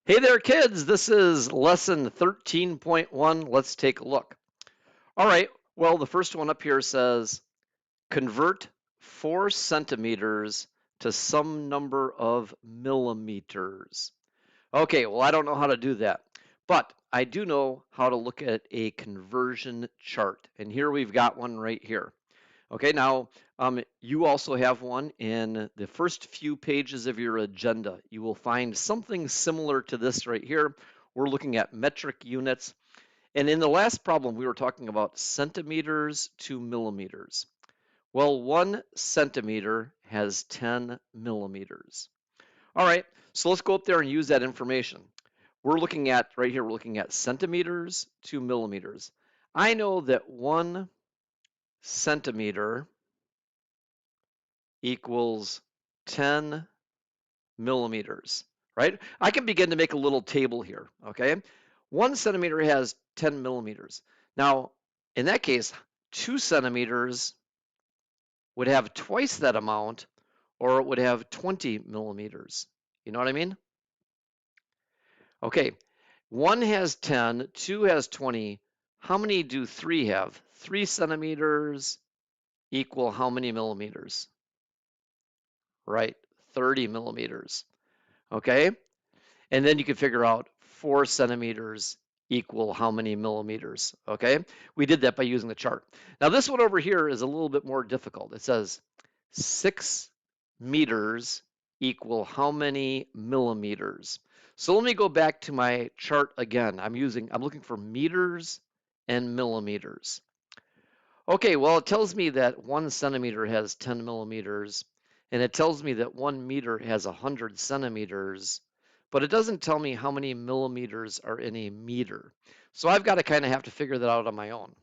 Hey there, kids. This is lesson 13.1. Let's take a look. All right. Well, the first one up here says convert 4 centimeters to some number of millimeters. Okay, well, I don't know how to do that, but I do know how to look at a conversion chart. And here we've got one right here. Okay, now you also have one in the first few pages of your agenda. You will find something similar to this right here. We're looking at metric units. And in the last problem, we were talking about centimeters to millimeters. Well, 1 centimeter has 10 millimeters. All right, so let's go up there and use that information. We're looking at, right here, we're looking at centimeters to millimeters. I know that 1 centimeter equals 10 millimeters, right? I can begin to make a little table here, okay? 1 centimeter has 10 millimeters. Now, in that case, 2 centimeters would have twice that amount, or it would have 20 millimeters. You know what I mean? Okay, 1 has 10, 2 has 20. How many do 3 have? 3 centimeters equal how many millimeters? Right, 30 millimeters. Okay, and then you can figure out 4 centimeters equal how many millimeters. Okay, we did that by using the chart. Now this one over here is a little bit more difficult. It says 6 meters equal how many millimeters. So let me go back to my chart again. I'm looking for meters and millimeters. Okay, well, it tells me that 1 centimeter has 10 millimeters, and it tells me that 1 meter has 100 centimeters, but it doesn't tell me how many millimeters are in a meter. So I've got to kind of have to figure that out on my own.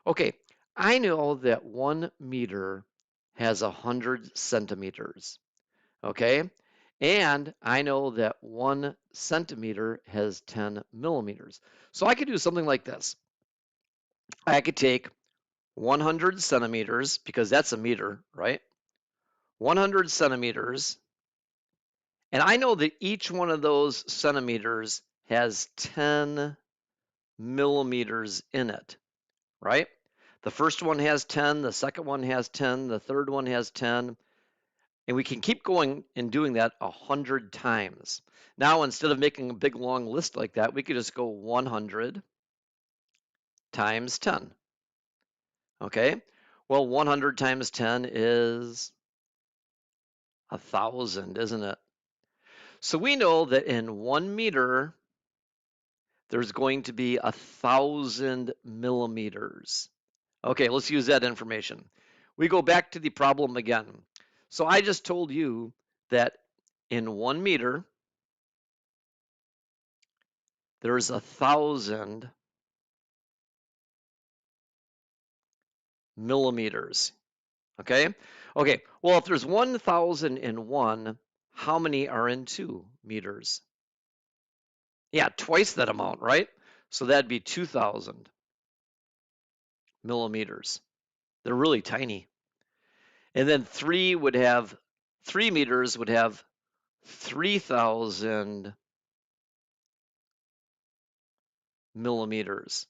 Okay, I know that 1 meter has 100 centimeters, okay? And I know that 1 centimeter has 10 millimeters. So I could do something like this. I could take 100 centimeters, because that's a meter, right? 100 centimeters. And I know that each one of those centimeters has 10 millimeters in it, right? The first one has 10, the second one has 10, the third one has 10, and we can keep going and doing that 100 times. Now, instead of making a big long list like that, we could just go 100 times 10, okay? Well, 100 times 10 is 1,000, isn't it? So we know that in 1 meter, there's going to be 1,000 millimeters. Okay, let's use that information. We go back to the problem again. So I just told you that in 1 meter, there's 1,000 millimeters. Okay? Okay, well, if there's 1,000 in 1, how many are in 2 meters? Yeah, twice that amount, right? So that'd be 2,000 millimeters. They're really tiny. And then 3 meters would have 3,000 millimeters.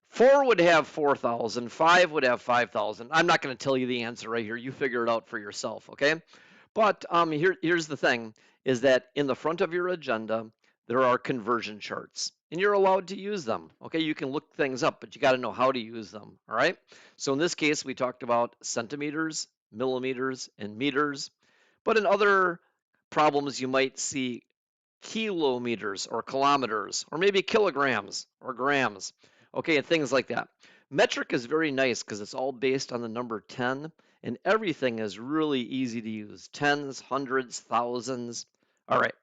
4 would have 4,000, 5 would have 5,000. I'm not going to tell you the answer right here. You figure it out for yourself, okay? But here's the thing, is that in the front of your agenda, there are conversion charts, and you're allowed to use them, okay? You can look things up, but you got to know how to use them, all right? So in this case, we talked about centimeters, millimeters, and meters, but in other problems, you might see kilometers or kilometers, or maybe kilograms or grams, okay, and things like that. Metric is very nice because it's all based on the number 10, and everything is really easy to use. Tens, hundreds, thousands. All right.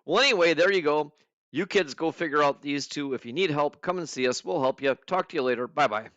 Well, anyway, there you go. You kids go figure out these two. If you need help, come and see us. We'll help you. Talk to you later. Bye-bye.